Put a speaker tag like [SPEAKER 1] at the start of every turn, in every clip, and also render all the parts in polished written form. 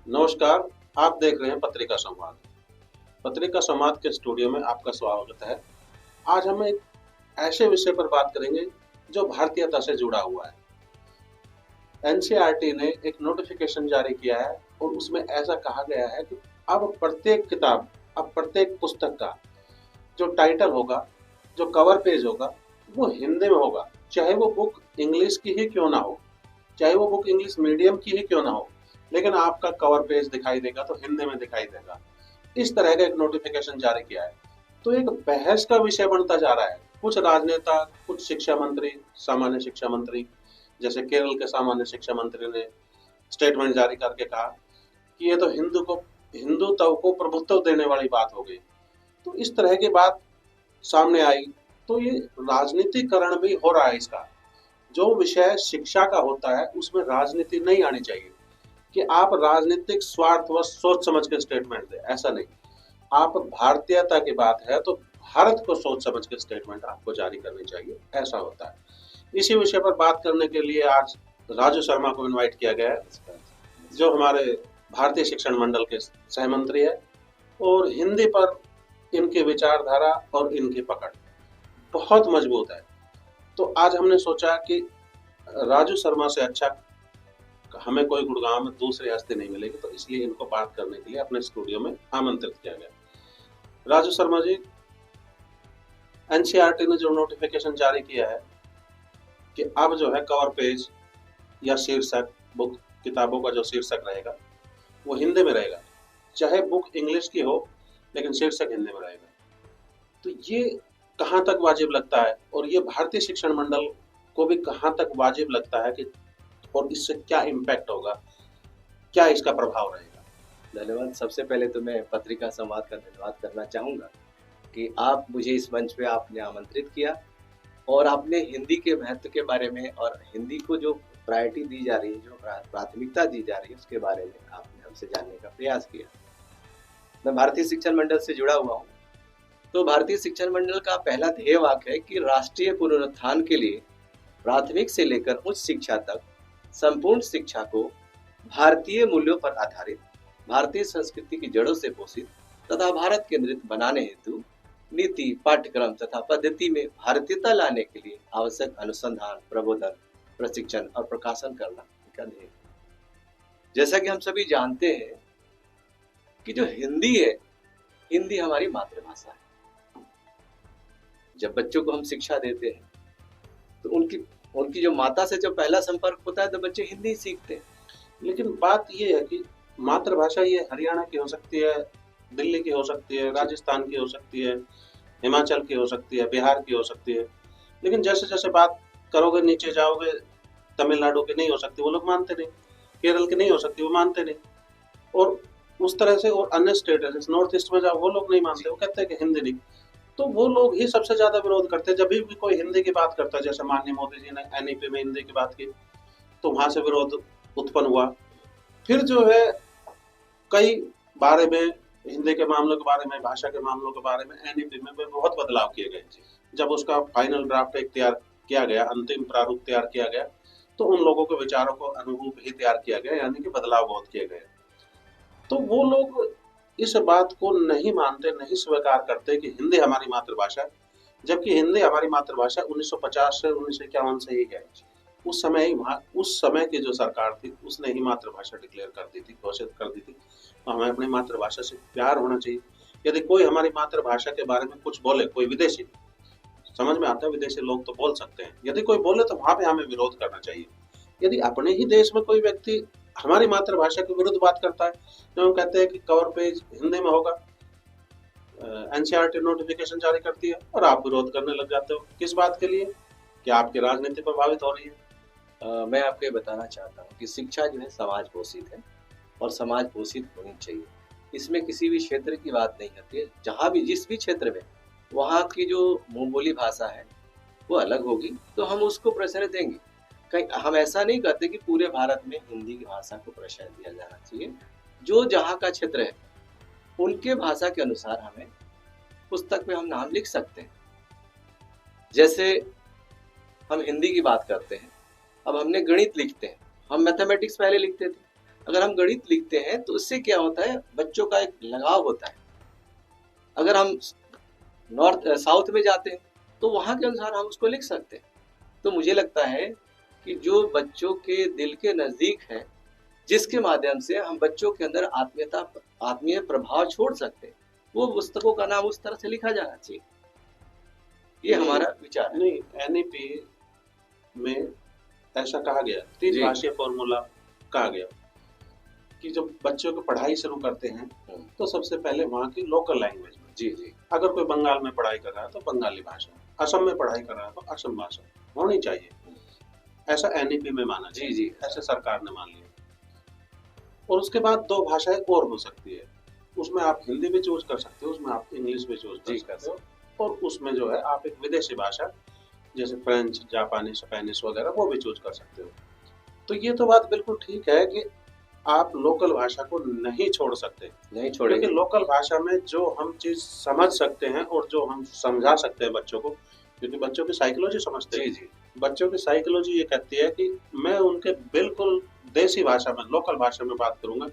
[SPEAKER 1] नमस्कार। आप देख रहे हैं पत्रिका संवाद। पत्रिका संवाद के स्टूडियो में आपका स्वागत है। आज हम एक ऐसे विषय पर बात करेंगे जो भारतीयता से जुड़ा हुआ है। एनसीईआरटी ने एक नोटिफिकेशन जारी किया है और उसमें ऐसा कहा गया है कि अब प्रत्येक पुस्तक का जो टाइटल होगा, जो कवर पेज होगा, वो हिंदी में होगा। चाहे वो बुक इंग्लिश की ही क्यों ना हो, चाहे वो बुक इंग्लिश मीडियम की ही क्यों ना हो, लेकिन आपका कवर पेज दिखाई देगा तो हिंदी में दिखाई देगा। इस तरह का एक नोटिफिकेशन जारी किया है। तो एक बहस का विषय बनता जा रहा है। कुछ राजनेता, कुछ शिक्षा मंत्री, सामान्य शिक्षा मंत्री, जैसे केरल के सामान्य शिक्षा मंत्री ने स्टेटमेंट जारी करके कहा कि ये तो हिंदुत्व को प्रभुत्व देने वाली बात हो गई। तो इस तरह की बात सामने आई। तो ये राजनीतिकरण भी हो रहा है इसका। जो विषय शिक्षा का होता है उसमें राजनीति नहीं आनी चाहिए कि आप राजनीतिक स्वार्थ व सोच समझ के स्टेटमेंट दें, ऐसा नहीं। आप भारतीयता की बात है तो भारत को सोच समझ के स्टेटमेंट आपको जारी करनी चाहिए, ऐसा होता है। इसी विषय पर बात करने के लिए आज राजू शर्मा को इनवाइट किया गया है, जो हमारे भारतीय शिक्षण मंडल के सहमंत्री है और हिंदी पर इनकी विचारधारा और इनकी पकड़ बहुत मजबूत है। तो आज हमने सोचा कि राजू शर्मा से अच्छा हमें कोई गुड़गांव में दूसरी हस्ती नहीं मिलेगी, तो इसलिए इनको बात करने के लिए अपने स्टूडियो में आमंत्रित किया गया। राजू शर्मा जी, एनसीईआरटी ने जो नोटिफिकेशन जारी किया है कि अब जो है कवर पेज या शीर्षक, बुक किताबों का जो शीर्षक रहेगा वो हिंदी में रहेगा, चाहे बुक इंग्लिश की हो लेकिन शीर्षक हिंदी में रहेगा। तो ये कहाँ तक वाजिब लगता है और ये भारतीय शिक्षण मंडल को भी कहाँ तक वाजिब लगता है कि और इससे क्या इम्पैक्ट होगा, क्या इसका प्रभाव रहेगा?
[SPEAKER 2] धन्यवाद। सबसे पहले तो मैं पत्रिका संवाद का धन्यवाद करना चाहूँगा कि आप मुझे इस मंच पे आपने आमंत्रित किया और आपने हिंदी के महत्व के बारे में और हिंदी को जो प्रायोरिटी दी जा रही है, जो प्राथमिकता दी जा रही है, उसके बारे में आपने हमसे जानने का प्रयास किया। मैं भारतीय शिक्षण मंडल से जुड़ा हुआ हूँ। तो भारतीय शिक्षण मंडल का पहला ध्येय वाक्य है कि राष्ट्रीय पुनरुत्थान के लिए प्राथमिक से लेकर उच्च शिक्षा तक संपूर्ण शिक्षा को भारतीय मूल्यों पर आधारित, भारतीय संस्कृति की जड़ों से पोषित तथा भारत केंद्रित बनाने हेतु नीति, पाठ्यक्रम तथा पद्धति में भारतीयता लाने के लिए आवश्यक अनुसंधान, प्रबोधन, प्रशिक्षण और प्रकाशन करना इनका ध्येय। जैसा कि हम सभी जानते हैं कि जो हिंदी है, हिंदी हमारी मातृभाषा है। जब बच्चों को हम शिक्षा देते हैं तो उनकी जो माता से जो पहला संपर्क होता है तो बच्चे हिंदी सीखते हैं।
[SPEAKER 1] लेकिन बात ये है कि मातृभाषा ये हरियाणा की हो सकती है, दिल्ली की हो सकती है, राजस्थान की हो सकती है, हिमाचल की हो सकती है, बिहार की हो सकती है, लेकिन जैसे जैसे बात करोगे, नीचे जाओगे, तमिलनाडु की नहीं हो सकती, वो लोग मानते नहीं। केरल की नहीं हो सकती, वो मानते नहीं। और उस तरह से और अन्य स्टेट है, जैसे नॉर्थ ईस्ट में जाओ, वो लोग नहीं मानते, वो कहते हैं कि हिंदी नहीं। तो वो लोग ही सबसे ज्यादा विरोध करते हैं। जब भी कोई हिंदी की बात करता है, जैसे माननीय मोदी जी ने एनईपी में हिंदी की बात की, तो वहां से विरोध उत्पन्न हुआ। फिर जो है कई बारे में, हिंदी के मामलों के बारे में, भाषा के मामलों के बारे में एनईपी में बहुत बदलाव किए गए। जब उसका फाइनल ड्राफ्ट एक तैयार किया गया, अंतिम प्रारूप तैयार किया गया, तो उन लोगों के विचारों को अनुरूप ही तैयार किया गया, यानी कि बदलाव बहुत किए गए। तो वो लोग इस बात को नहीं मानते, नहीं स्वीकार करते कि हिंदी हमारी मातृभाषा है, जबकि हिंदी हमारी मातृभाषा 1950 से 1951 से ही है। उस समय ही वहाँ उस समय की जो सरकार थी उसने ही मातृभाषा डिक्लेयर कर दी थी, घोषित कर दी थी। तो हमें अपनी मातृभाषा से प्यार होना चाहिए। यदि कोई हमारी मातृभाषा के बारे में कुछ बोले, कोई विदेशी, समझ में आता है विदेशी लोग तो बोल सकते हैं, यदि कोई बोले तो वहां पे हमें विरोध करना चाहिए। यदि अपने ही देश में कोई व्यक्ति हमारी मातृभाषा के विरुद्ध बात करता है, तो हम कहते हैं कि कवर पेज हिंदी में होगा, एनसीईआरटी नोटिफिकेशन जारी करती है और आप विरोध करने लग जाते हो। किस बात के लिए? कि आपकी राजनीति प्रभावित हो रही है।
[SPEAKER 2] मैं आपको ये बताना चाहता हूँ कि शिक्षा जो है समाज पोषित है और समाज पोषित होनी चाहिए। इसमें किसी भी क्षेत्र की बात नहीं होती है। जहाँ भी, जिस भी क्षेत्र में, वहाँ की जो मुंह बोली भाषा है वो अलग होगी, तो हम उसको प्रश्रय देंगे। कहीं हम ऐसा नहीं कहते कि पूरे भारत में हिंदी की भाषा को प्रश्रय दिया जाना चाहिए। जो जहाँ का क्षेत्र है उनके भाषा के अनुसार हमें पुस्तक में हम नाम लिख सकते हैं। जैसे हम हिंदी की बात करते हैं, अब हमने गणित लिखते हैं, हम मैथमेटिक्स पहले लिखते थे, अगर हम गणित लिखते हैं तो उससे क्या होता है, बच्चों का एक लगाव होता है। अगर हम नॉर्थ साउथ में जाते हैं तो वहाँ के अनुसार हम उसको लिख सकते हैं। तो मुझे लगता है कि जो बच्चों के दिल के नज़दीक है, जिसके माध्यम से हम बच्चों के अंदर आत्मीय प्रभाव छोड़ सकते हैं, वो पुस्तकों का नाम उस तरह से लिखा जाना चाहिए। ये हमारा विचार है।
[SPEAKER 1] नहीं, एनईपी में ऐसा कहा गया, तीन भाषीय फॉर्मूला कहा गया कि जब बच्चों को पढ़ाई शुरू करते हैं तो सबसे पहले वहाँ की लोकल लैंग्वेज में,
[SPEAKER 2] जी जी,
[SPEAKER 1] अगर कोई बंगाल में पढ़ाई कर रहा है तो बंगाली भाषा, असम में पढ़ाई कर रहा है तो असम भाषा होनी चाहिए, ऐसा एनईपी में माना।
[SPEAKER 2] जी जी,
[SPEAKER 1] ऐसे सरकार ने मान लिया। और उसके बाद दो भाषाएं और हो सकती है, उसमें आप हिंदी भी चूज कर सकते हो, उसमें आप इंग्लिश भी चूज कर सकते हो, और उसमें जो है आप एक विदेशी भाषा जैसे फ्रेंच, जापानी, स्पेनिश वगैरह वो भी चूज कर सकते हो। तो ये तो बात बिल्कुल ठीक है कि आप लोकल भाषा को नहीं छोड़ सकते,
[SPEAKER 2] नहीं छोड़ेंगे,
[SPEAKER 1] क्योंकि लोकल भाषा में जो हम चीज समझ सकते हैं और जो हम समझा सकते हैं बच्चों को, क्योंकि बच्चों की साइकोलॉजी समझते हैं। जी, बच्चों की साइकोलॉजी ये कहती है कि मैं उनके बिल्कुल देसी भाषा में, लोकल भाषा में बात करूंगा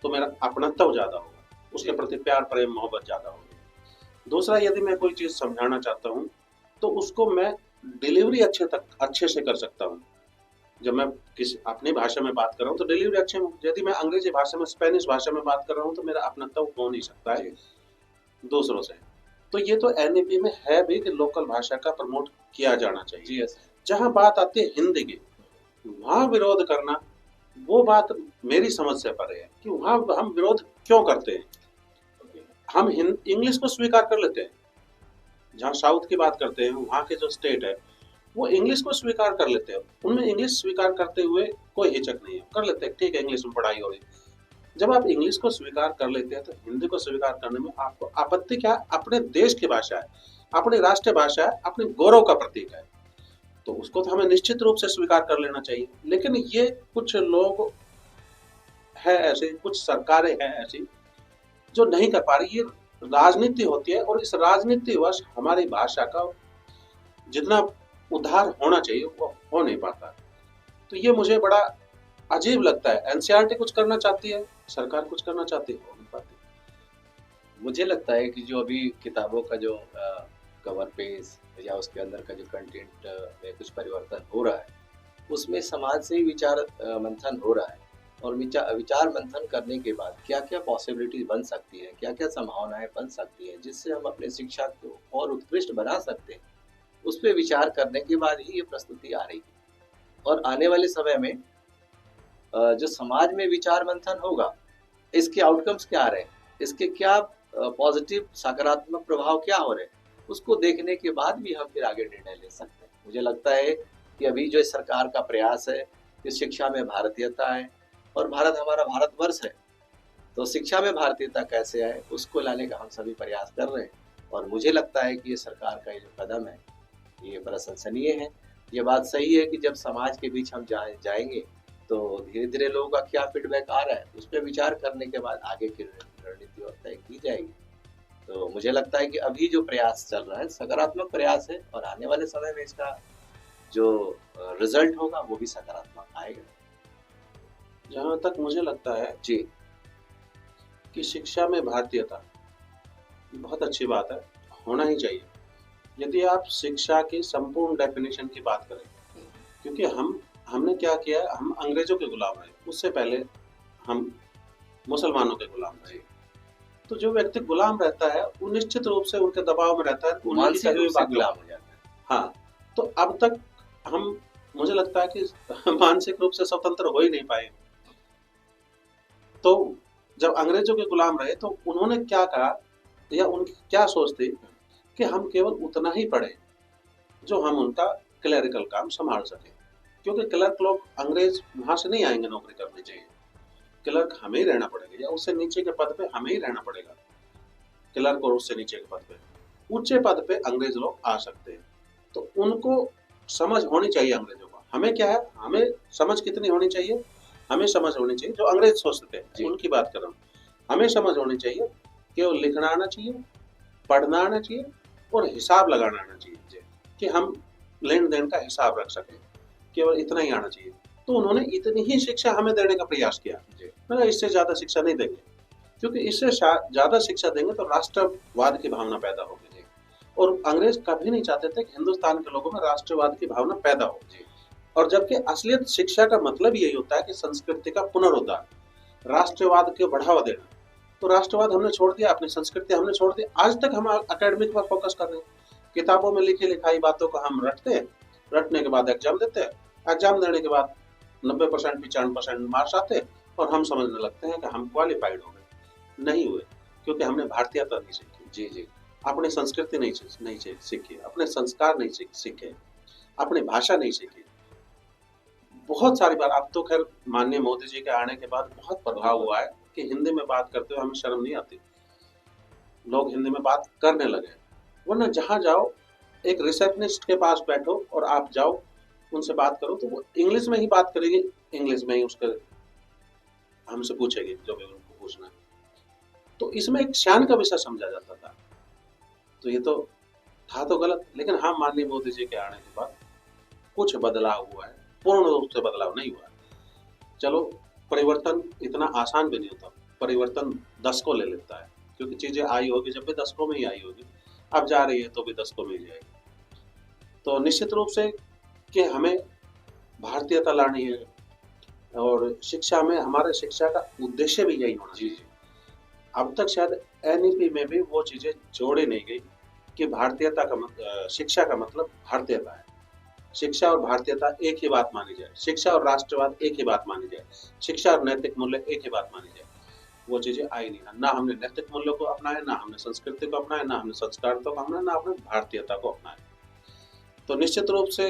[SPEAKER 1] तो मेरा अपनत्व ज्यादा होगा, उसके प्रति प्यार, प्रेम, मोहब्बत ज्यादा होगी। दूसरा, यदि मैं कोई चीज समझाना चाहता हूँ तो उसको मैं डिलीवरी अच्छे से कर सकता हूँ। जब मैं किसी अपनी भाषा में बात कर रहा हूँ तो डिलीवरी अच्छे में, यदि मैं अंग्रेजी भाषा में, स्पेनिश भाषा में बात कर रहा हूँ तो मेरा अपनत्व हो नहीं सकता है दूसरों से। तो ये तो एनईपी में है भी कि लोकल भाषा का प्रमोट किया जाना चाहिए। जहाँ बात आती है हिंदी की, वहाँ विरोध करना, वो बात मेरी समझ से परे है कि वहाँ हम विरोध क्यों करते हैं। हम इंग्लिश को स्वीकार कर लेते हैं, जहाँ साउथ की बात करते हैं, वहाँ के जो स्टेट है वो इंग्लिश को स्वीकार कर लेते हैं, उनमें इंग्लिश स्वीकार करते हुए कोई हिचक नहीं है, कर लेते हैं, ठीक है इंग्लिश में पढ़ाई हो रही। जब आप इंग्लिश को स्वीकार कर लेते हैं तो हिंदी को स्वीकार करने में आपको आपत्ति क्या है? अपने देश की भाषा है, अपनी राष्ट्रीय भाषा है, अपने गौरव का प्रतीक है, तो उसको तो हमें निश्चित रूप से स्वीकार कर लेना चाहिए। लेकिन ये कुछ लोग है ऐसे, कुछ सरकारें हैं ऐसी जो नहीं कर पा रही। ये राजनीति होती है और इस राजनीति वश हमारी भाषा का जितना उद्धार होना चाहिए वो हो नहीं पाता। तो ये मुझे बड़ा अजीब लगता है। एनसीईआरटी कुछ करना चाहती है, सरकार कुछ करना चाहती है, हो नहीं पाती।
[SPEAKER 2] मुझे लगता है कि जो अभी किताबों का जो कवर पेज या उसके अंदर का जो कंटेंट में कुछ परिवर्तन हो रहा है, उसमें समाज से ही विचार मंथन हो रहा है, और विचार मंथन करने के बाद क्या क्या पॉसिबिलिटी बन सकती है, क्या क्या संभावनाएं बन सकती है जिससे हम अपने शिक्षा को और उत्कृष्ट बना सकते हैं, उस पर विचार करने के बाद ही ये प्रस्तुति आ रही है। और आने वाले समय में जो समाज में विचार मंथन होगा, इसके आउटकम्स क्या आ रहे हैं, इसके क्या पॉजिटिव सकारात्मक प्रभाव क्या हो रहे हैं, उसको देखने के बाद भी हम फिर आगे निर्णय ले सकते हैं। मुझे लगता है कि अभी जो सरकार का प्रयास है कि शिक्षा में भारतीयता है, और भारत हमारा भारतवर्ष है, तो शिक्षा में भारतीयता कैसे आए उसको लाने का हम सभी प्रयास कर रहे हैं। और मुझे लगता है कि ये सरकार का ये जो कदम है ये प्रशंसनीय है। ये बात सही है कि जब समाज के बीच हम जाएंगे तो धीरे धीरे लोगों का क्या फीडबैक आ रहा है उस पर विचार करने के बाद आगे की रणनीति और तय की जाएगी। तो मुझे लगता है कि अभी जो प्रयास चल रहा है सकारात्मक प्रयास है, और आने वाले समय में इसका जो रिजल्ट होगा वो भी सकारात्मक आएगा।
[SPEAKER 1] जहाँ तक मुझे लगता है
[SPEAKER 2] जी
[SPEAKER 1] कि शिक्षा में भारतीयता बहुत अच्छी बात है, होना ही चाहिए। यदि आप शिक्षा की संपूर्ण डेफिनेशन की बात करें, क्योंकि हमने क्या किया, हम अंग्रेजों के गुलाम रहे, उससे पहले हम मुसलमानों के गुलाम रहे। तो जो व्यक्ति गुलाम रहता है वो निश्चित रूप से उनके दबाव में रहता है,
[SPEAKER 2] मानसिक रूप से गुलाम हो जाता है।
[SPEAKER 1] हाँ, तो अब तक हम, मुझे लगता है कि मानसिक रूप से स्वतंत्र हो ही नहीं पाए। तो जब अंग्रेजों के गुलाम रहे तो उन्होंने क्या कहा, या उनकी क्या सोच थी कि हम केवल उतना ही पढ़े जो हम उनका क्लरिकल काम संभाल सके, क्योंकि क्लर्क लोग अंग्रेज वहां से नहीं आएंगे नौकरी करने चाहिए, क्लर्क हमें ही रहना पड़ेगा, या उससे नीचे के पद पे हमें ही रहना पड़ेगा। क्लर्क और उससे नीचे के पद पे, ऊंचे पद पे अंग्रेज लोग आ सकते हैं। तो उनको समझ होनी चाहिए अंग्रेजों को। हमें क्या है, हमें समझ कितनी होनी चाहिए, हमें समझ होनी चाहिए जो अंग्रेज सोचते थे उनकी बात कर रहा हूँ। हमें समझ होनी चाहिए, केवल लिखना आना चाहिए, पढ़ना आना चाहिए और हिसाब लगाना आना चाहिए कि हम लेन देन का हिसाब रख सकें, केवल इतना ही आना चाहिए। तो उन्होंने इतनी ही शिक्षा हमें देने का प्रयास किया।
[SPEAKER 2] जी
[SPEAKER 1] मगर इससे ज्यादा शिक्षा नहीं देंगे, क्योंकि इससे ज्यादा शिक्षा देंगे तो राष्ट्रवाद की भावना पैदा होगी।
[SPEAKER 2] जी
[SPEAKER 1] और अंग्रेज कभी नहीं चाहते थे कि हिंदुस्तान के लोगों में राष्ट्रवाद की भावना पैदा हो।
[SPEAKER 2] जी
[SPEAKER 1] और जबकि असलियत शिक्षा का मतलब यही होता है कि संस्कृति का पुनरुद्धार, राष्ट्रवाद को बढ़ावा देना। तो राष्ट्रवाद हमने छोड़ दिया, अपनी संस्कृति हमने छोड़ दी। आज तक हम एकेडमिक पर फोकस कर रहे हैं, किताबों में लिखी लिखाई बातों को हम रटते हैं, रटने के बाद एग्जाम देते हैं, एग्जाम देने के बाद 90% 95% मार्क्स आते और हम समझने लगते हैं कि हम क्वालिफाइड हो गए। नहीं हुए, क्योंकि हमने भारतीयता नहीं सीखी।
[SPEAKER 2] जी जी
[SPEAKER 1] अपनी संस्कृति नहीं सीखी, अपने संस्कार नहीं सीखे, अपनी भाषा नहीं सीखी। बहुत सारी बार, अब तो खैर माननीय मोदी जी के आने के बाद बहुत प्रभाव हुआ है कि हिंदी में बात करते हुए हमें शर्म नहीं आती, लोग हिंदी में बात करने लगे। वरना जहां जाओ, एक रिसेप्शनिस्ट के पास बैठो और आप जाओ उनसे बात करो तो वो इंग्लिश में ही बात करेगी, इंग्लिश में ही उसके हमसे पूछेगी जो भी उनको पूछना है। तो इसमें एक शान का विषय समझा जाता था। तो ये तो था तो गलत, लेकिन हाँ, माननीय मोदी जी के आने के बाद कुछ बदलाव हुआ है, पूर्ण रूप से बदलाव नहीं हुआ है। चलो, परिवर्तन इतना आसान भी नहीं होता, परिवर्तन दशकों ले लेता है, क्योंकि चीजें आई होगी जब भी दशकों में ही आई होगी। अब जा रही है तो भी दशकों में ही जाएगी। तो निश्चित रूप से कि हमें भारतीयता लानी है, और शिक्षा में हमारे शिक्षा का उद्देश्य भी यही होना
[SPEAKER 2] जी
[SPEAKER 1] चाहिए। अब तक शायद एनईपी में भी वो चीजें जोड़ी नहीं गई कि भारतीयता का शिक्षा का मतलब भारतीयता है। शिक्षा और भारतीयता एक ही बात मानी जाए, शिक्षा और राष्ट्रवाद एक ही बात मानी जाए, शिक्षा और नैतिक मूल्य एक ही बात मानी जाए। वो चीजें आई नहीं, ना हमने नैतिक मूल्यों को अपनाया, ना हमने संस्कृति को अपनाया, ना हमने संस्कार को अपनाया, ना हमने भारतीयता को अपनाया। तो निश्चित रूप से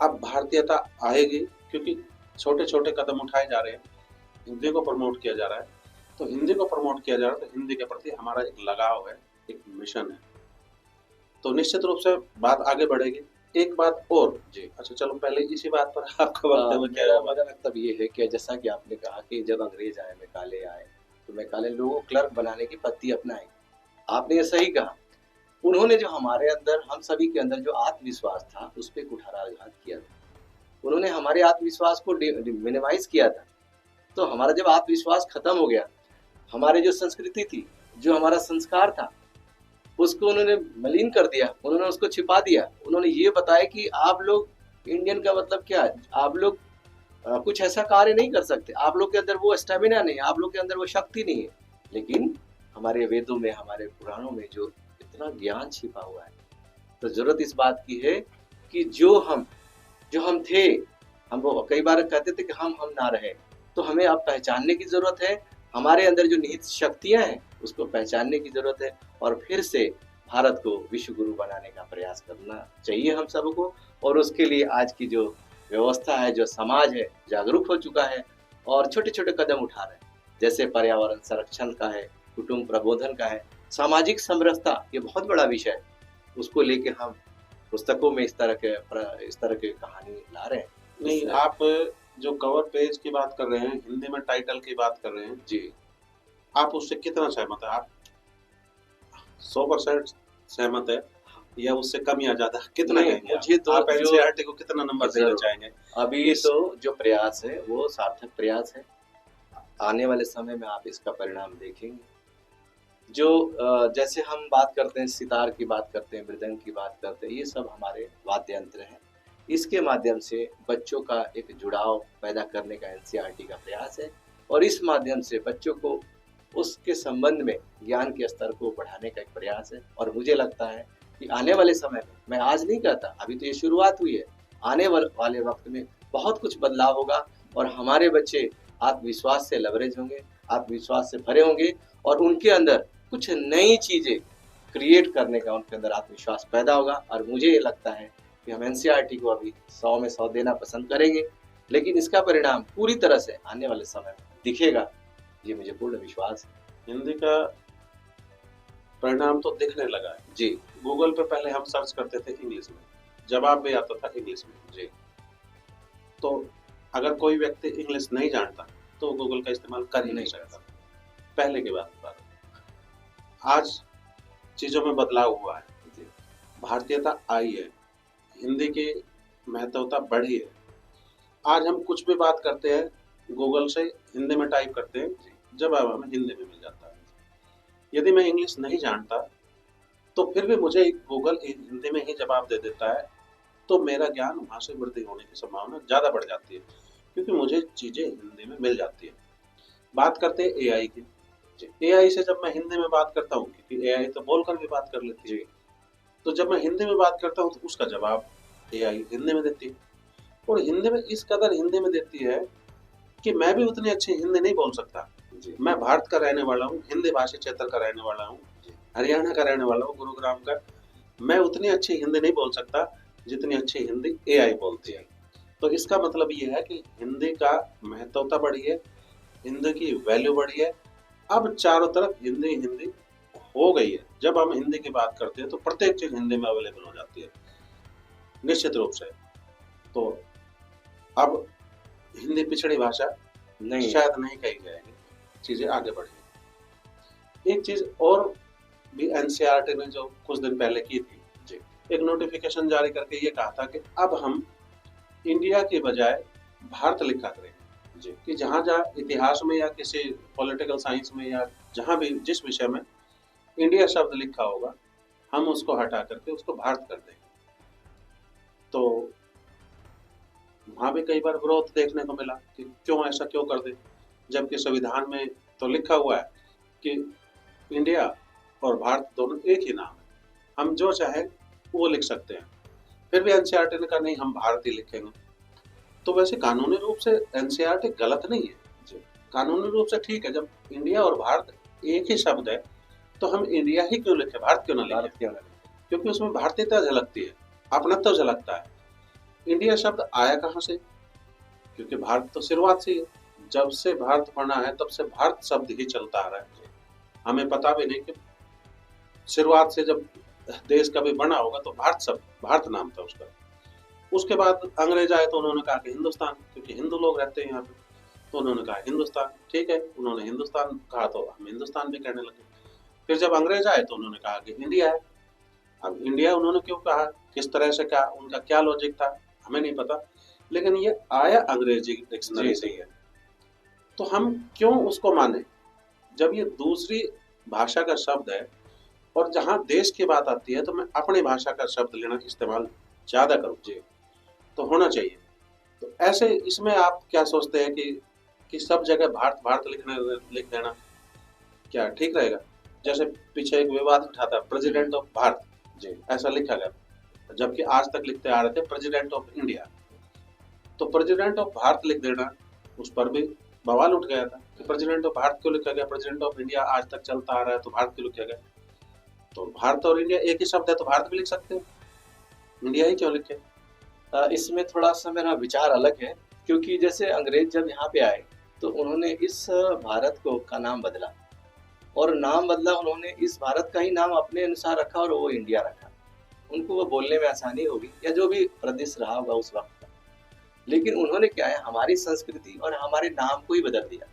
[SPEAKER 1] अब भारतीयता आएगी, क्योंकि छोटे छोटे कदम उठाए जा रहे हैं, हिंदी को प्रमोट किया जा रहा है। तो हिंदी को प्रमोट किया जा रहा है तो हिंदी के प्रति हमारा एक लगाव है, एक मिशन है। तो निश्चित रूप से बात आगे बढ़ेगी। एक बात और
[SPEAKER 2] जी
[SPEAKER 1] अच्छा, चलो पहले इसी बात पर आपका वक्तव्य क्या
[SPEAKER 2] मेरा
[SPEAKER 1] होगा?
[SPEAKER 2] मेरा मतलब ये है कि जैसा कि आपने कहा कि जब अंग्रेज आए, मैकाले आए, तो मैकाले लोगों को क्लर्क बनाने की पद्धति अपनाई। आपने ये सही कहा। उन्होंने जो हमारे अंदर, हम सभी के अंदर जो आत्मविश्वास था, उस पे कुठाराघात किया था। उन्होंने हमारे आत्मविश्वास को मिनिमाइज किया था। तो हमारा जब आत्मविश्वास खत्म हो गया, हमारी जो संस्कृति थी, जो हमारा संस्कार था, उसको उन्होंने मलिन कर दिया, उन्होंने उसको छिपा दिया। उन्होंने ये बताया कि आप लोग इंडियन का मतलब क्या है, आप लोग कुछ ऐसा कार्य नहीं कर सकते, आप लोग के अंदर वो स्टेमिना नहीं है, आप लोग के अंदर वो शक्ति नहीं है। लेकिन हमारे वेदों में, हमारे पुराणों में जो इतना ज्ञान छिपा हुआ है, तो जरूरत इस बात की है कि जो हम थे, हम वो कई बार कहते थे कि हम ना रहे, तो हमें अब पहचानने की जरूरत है। हमारे अंदर जो निहित शक्तियां हैं उसको पहचानने की जरूरत है, और फिर से भारत को विश्व गुरु बनाने का प्रयास करना चाहिए हम सबको। और उसके लिए आज की जो व्यवस्था है, जो समाज है, जागरूक हो चुका है और छोटे छोटे कदम उठा रहे हैं। जैसे पर्यावरण संरक्षण का है, कुटुंब प्रबोधन का है, सामाजिक समरसता, ये बहुत बड़ा विषय है। उसको लेके हम पुस्तकों में इस तरह के कहानी ला रहे हैं।
[SPEAKER 1] नहीं, आप जो कवर पेज की बात कर रहे हैं, हिंदी में टाइटल की बात कर रहे हैं
[SPEAKER 2] जी,
[SPEAKER 1] आप उससे कितना सहमत है? आप 100% सहमत है या उससे कम या ज्यादा, कितना
[SPEAKER 2] नहीं,
[SPEAKER 1] कहेंगे
[SPEAKER 2] मुझे तो
[SPEAKER 1] आप एनसीईआरटी को कितना नंबर देना
[SPEAKER 2] जरूर।
[SPEAKER 1] चाहेंगे?
[SPEAKER 2] अभी तो जो प्रयास है वो सार्थक प्रयास है। आने वाले समय में आप इसका परिणाम देखेंगे। जो जैसे हम बात करते हैं, सितार की बात करते हैं, मृदंग की बात करते हैं, ये सब हमारे वाद्य यंत्र हैं। इसके माध्यम से बच्चों का एक जुड़ाव पैदा करने का एनसीईआरटी का प्रयास है, और इस माध्यम से बच्चों को उसके संबंध में ज्ञान के स्तर को बढ़ाने का एक प्रयास है। और मुझे लगता है कि आने वाले समय में, मैं आज नहीं कहता, अभी तो ये शुरुआत हुई है, आने वाले वक्त में बहुत कुछ बदलाव होगा, और हमारे बच्चे आत्मविश्वास से लबरेज होंगे, आत्मविश्वास से भरे होंगे, और उनके अंदर कुछ नई चीजें क्रिएट करने का उनके अंदर आत्मविश्वास पैदा होगा। और मुझे ये लगता है कि हम एनसीईआरटी को अभी 100 में 100 देना पसंद करेंगे, लेकिन इसका परिणाम पूरी तरह से आने वाले समय में दिखेगा, ये मुझे पूर्ण विश्वास है।
[SPEAKER 1] हिंदी का परिणाम तो दिखने लगा है
[SPEAKER 2] जी।
[SPEAKER 1] गूगल पे पहले हम सर्च करते थे इंग्लिश में, जवाब भी आता था इंग्लिश में
[SPEAKER 2] जी।
[SPEAKER 1] तो अगर कोई व्यक्ति इंग्लिश नहीं जानता तो गूगल का इस्तेमाल कर ही नहीं सकता, पहले की बात। आज चीजों में बदलाव हुआ है, भारतीयता आई है, हिंदी की महत्वता बढ़ी है। आज हम कुछ भी बात करते हैं गूगल से हिंदी में टाइप करते हैं, जवाब हमें हिंदी में मिल जाता है। यदि मैं इंग्लिश नहीं जानता तो फिर भी मुझे गूगल हिंदी में ही जवाब दे देता है, तो मेरा ज्ञान वहाँ से वृद्धि होने की संभावना ज़्यादा बढ़ जाती है, क्योंकि मुझे चीज़ें हिंदी में मिल जाती है। बात करते हैं एआई की। एआई से जब मैं हिंदी में बात करता हूँ, क्योंकि एआई तो बोलकर भी बात कर लेती है, तो जब मैं हिंदी में बात करता हूँ तो उसका जवाब एआई हिंदी में देती है। और हिंदी में इस कदर हिंदी में देती है कि मैं भी उतनी अच्छी हिंदी नहीं बोल सकता। मैं भारत का रहने वाला हूँ, हिंदी भाषी क्षेत्र का रहने वाला हूँ, हरियाणा का रहने वाला हूँ, गुरुग्राम का। मैं उतनी अच्छी हिंदी नहीं बोल सकता जितनी अच्छी हिंदी एआई बोलती है। तो इसका मतलब ये है कि हिंदी का महत्वता बढ़ी है, हिंदी की वैल्यू बढ़ी है। अब चारों तरफ हिंदी हिंदी हो गई है। जब हम हिंदी की बात करते हैं तो प्रत्येक चीज हिंदी में अवेलेबल हो जाती है, निश्चित रूप से। तो अब हिंदी पिछड़ी भाषा नहीं, शायद नहीं कही जाएगी, चीजें आगे बढ़ी। एक चीज और भी एनसीईआरटी ने जो कुछ दिन पहले की थी, एक नोटिफिकेशन जारी करके ये कहा था कि अब हम इंडिया के बजाय भारत लिखा करेंगे, कि जहाँ जहाँ इतिहास में या किसी पॉलिटिकल साइंस में या जहाँ भी जिस विषय में इंडिया शब्द लिखा होगा, हम उसको हटा करके उसको भारत कर देंगे। तो वहां भी कई बार विरोध देखने को मिला कि क्यों ऐसा क्यों कर दे, जबकि संविधान में तो लिखा हुआ है कि इंडिया और भारत दोनों एक ही नाम है, हम जो चाहे वो लिख सकते हैं। फिर भी एनसीईआरटी ने कहा नहीं, हम भारत ही लिखेंगे। तो वैसे कानूनी रूप से एनसीईआरटी गलत नहीं है, कानूनी रूप से ठीक है। जब इंडिया और भारत एक ही शब्द है तो हम इंडिया ही क्यों लिखे, भारत क्यों ना लिखे? क्योंकि उसमें भारतीयता झलकती है, अपनत्व झलकता है। इंडिया शब्द आया कहाँ से? क्योंकि भारत तो शुरुआत से ही है, जब से भारत बना है तब से भारत शब्द ही चलता आ रहा है। हमें पता भी नहीं कि शुरुआत से जब देश कभी बना होगा तो भारत शब्द, भारत नाम था उसका। उसके बाद अंग्रेज आए तो उन्होंने कहा कि हिंदुस्तान, क्योंकि हिंदू लोग रहते हैं यहाँ पे, तो उन्होंने कहा हिंदुस्तान। ठीक है, उन्होंने हिंदुस्तान कहा तो हम हिंदुस्तान भी कहने लगे। फिर जब अंग्रेज आए तो उन्होंने कहा कि इंडिया है। अब इंडिया उन्होंने क्यों कहा, किस तरह से कहा, उनका क्या लॉजिक था, हमें नहीं पता, लेकिन ये आया अंग्रेजी डिक्शनरी से ही है। तो हम क्यों उसको माने जब ये दूसरी भाषा का शब्द है? और जहां देश की बात आती है तो मैं अपनी भाषा का शब्द लेना इस्तेमाल ज्यादा करूँ, तो होना चाहिए। तो ऐसे इसमें आप क्या सोचते हैं कि सब जगह भारत भारत लिख देना क्या ठीक रहेगा? जैसे पीछे एक विवाद उठा था, प्रेसिडेंट ऑफ भारत ऐसा लिखा गया, जबकि आज तक लिखते आ रहे थे प्रेसिडेंट ऑफ इंडिया। तो प्रेसिडेंट ऑफ भारत लिख देना, उस पर भी बवाल उठ गया था कि प्रेसिडेंट ऑफ भारत क्यों लिखा गया, प्रेसिडेंट ऑफ इंडिया आज तक चलता आ रहा है तो भारत क्यों लिखा गया? तो भारत और इंडिया एक ही शब्द है तो भारत भी लिख सकते हैं, इंडिया ही क्यों लिखे?
[SPEAKER 2] इसमें थोड़ा सा मेरा विचार अलग है, क्योंकि जैसे अंग्रेज जब यहाँ पे आए तो उन्होंने इस भारत को का नाम बदला, और नाम बदला उन्होंने, इस भारत का ही नाम अपने अनुसार रखा और वो इंडिया रखा। उनको वो बोलने में आसानी होगी या जो भी प्रदेश रहा होगा उस वक्त का, लेकिन उन्होंने क्या है, हमारी संस्कृति और हमारे नाम को ही बदल दिया।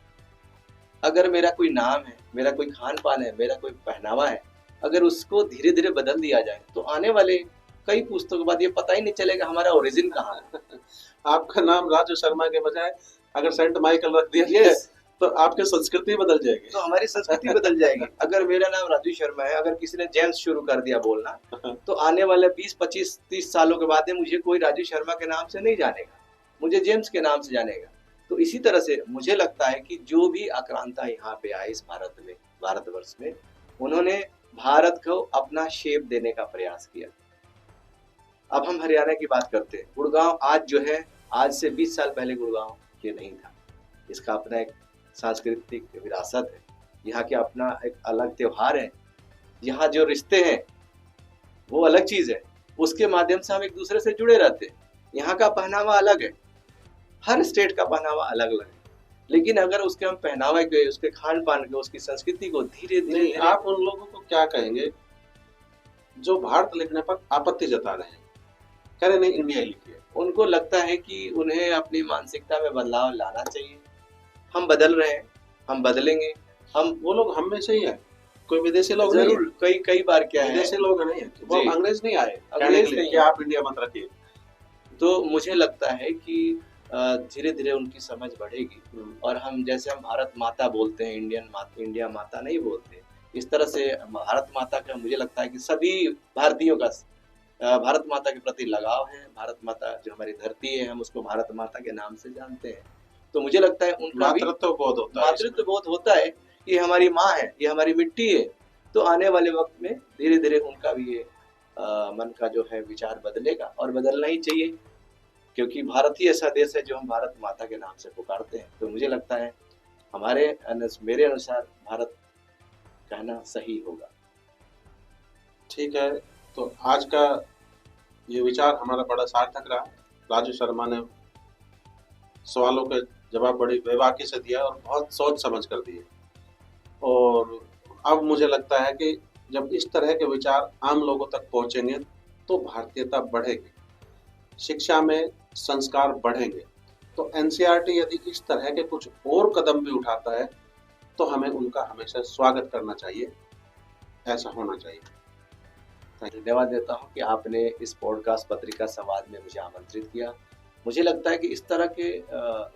[SPEAKER 2] अगर मेरा कोई नाम है, मेरा कोई खान पान है, मेरा कोई पहनावा है, अगर उसको धीरे धीरे बदल दिया जाए तो आने वाले कई पुस्तकों के बाद ये पता ही नहीं चलेगा हमारा ओरिजिन कहाँ है।
[SPEAKER 1] आपका नाम राजू शर्मा के बजाय अगर सेंट माइकल रख दिया जाए तो आपकी संस्कृति बदल जाएगी,
[SPEAKER 2] तो हमारी संस्कृति बदल जाएगी। अगर मेरा नाम राजू शर्मा है, अगर किसी ने जेम्स शुरू कर दिया बोलना, तो आने वाले 20, 25, 30 सालों के बाद मुझे कोई राजू शर्मा के नाम से नहीं जानेगा, मुझे जेम्स के नाम से जानेगा। तो इसी तरह से मुझे लगता है कि जो भी आक्रांता यहाँ पे आए इस भारत में, भारतवर्ष में, उन्होंने भारत को अपना शेप देने का प्रयास किया। अब हम हरियाणा की बात करते हैं। गुड़गांव आज जो है, आज से 20 साल पहले गुड़गांव ये नहीं था। इसका अपना एक सांस्कृतिक विरासत है, यहाँ के अपना एक अलग त्योहार है, यहाँ जो रिश्ते हैं वो अलग चीज है, उसके माध्यम से हम एक दूसरे से जुड़े रहते हैं। यहाँ का पहनावा अलग है, हर स्टेट का पहनावा अलग अलग है, लेकिन अगर उसके हम पहनावे के, उसके खान पान के, उसकी संस्कृति को धीरे धीरे,
[SPEAKER 1] आप उन लोगों को क्या कहेंगे जो भारत लिखने पर आपत्ति जता रहे हैं, कह रहे नहीं इंडिया लिखिए?
[SPEAKER 2] उनको लगता है कि उन्हें अपनी मानसिकता में बदलाव लाना चाहिए। हम बदल रहे हैं, हम बदलेंगे। हम,
[SPEAKER 1] वो लोग हम में से ही है, कोई विदेशी लोग
[SPEAKER 2] जरूर
[SPEAKER 1] नहीं,
[SPEAKER 2] कई बार क्या है,
[SPEAKER 1] विदेशी लोग नहीं है, वो अंग्रेज नहीं आए
[SPEAKER 2] अंग्रेज नहीं,
[SPEAKER 1] कि आप इंडिया मत रखिए।
[SPEAKER 2] तो मुझे लगता है कि धीरे धीरे उनकी समझ बढ़ेगी। और हम जैसे हम भारत माता बोलते हैं, इंडिया माता नहीं बोलते, इस तरह से भारत माता का मुझे लगता है कि सभी भारतीयों का भारत माता के प्रति लगाव है। भारत माता जो हमारी धरती है, हम उसको भारत माता के नाम से जानते हैं। तो मुझे लगता है उनका भी
[SPEAKER 1] मातृत्व बोध होता है,
[SPEAKER 2] मातृत्व बोध होता है, ये हमारी माँ है, ये हमारी मिट्टी है। तो आने वाले वक्त में धीरे धीरे उनका भी ये मन का जो है विचार बदलेगा, और बदलना ही चाहिए, क्योंकि भारत ही ऐसा देश है जो हम भारत माता के नाम से पुकारते हैं। तो मुझे लगता है मेरे अनुसार भारत कहना सही होगा।
[SPEAKER 1] ठीक है, तो आज का ये विचार हमारा बड़ा सार्थक रहा। राजू शर्मा ने सवालों के जवाब बड़ी बेबाकी से दिया और बहुत सोच समझ कर दिए। और अब मुझे लगता है कि जब इस तरह के विचार आम लोगों तक पहुंचेंगे तो भारतीयता बढ़ेगी, शिक्षा में संस्कार बढ़ेंगे। तो एनसीईआरटी यदि इस तरह के कुछ और कदम भी उठाता है तो हमें उनका हमेशा स्वागत करना चाहिए, ऐसा होना चाहिए।
[SPEAKER 2] धन्यवाद देता हूं कि आपने इस पॉडकास्ट पत्रिका संवाद में मुझे आमंत्रित किया। मुझे लगता है कि इस तरह के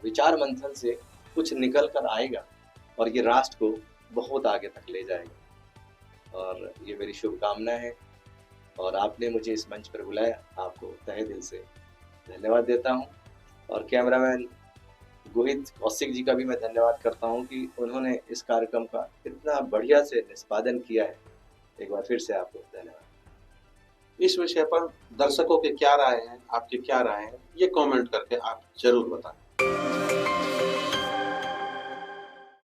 [SPEAKER 2] विचार मंथन से कुछ निकल कर आएगा और ये राष्ट्र को बहुत आगे तक ले जाएगा, और ये मेरी शुभकामना है। और आपने मुझे इस मंच पर बुलाया, आपको तहे दिल से धन्यवाद देता हूं। और कैमरामैन गोहित कौशिक जी का भी मैं धन्यवाद करता हूं कि उन्होंने इस कार्यक्रम का इतना बढ़िया से निष्पादन किया है। एक बार फिर से आपको धन्यवाद।
[SPEAKER 1] इस विषय पर दर्शकों के क्या राय है, आपकी क्या राय है, ये कमेंट करके आप जरूर बताएं।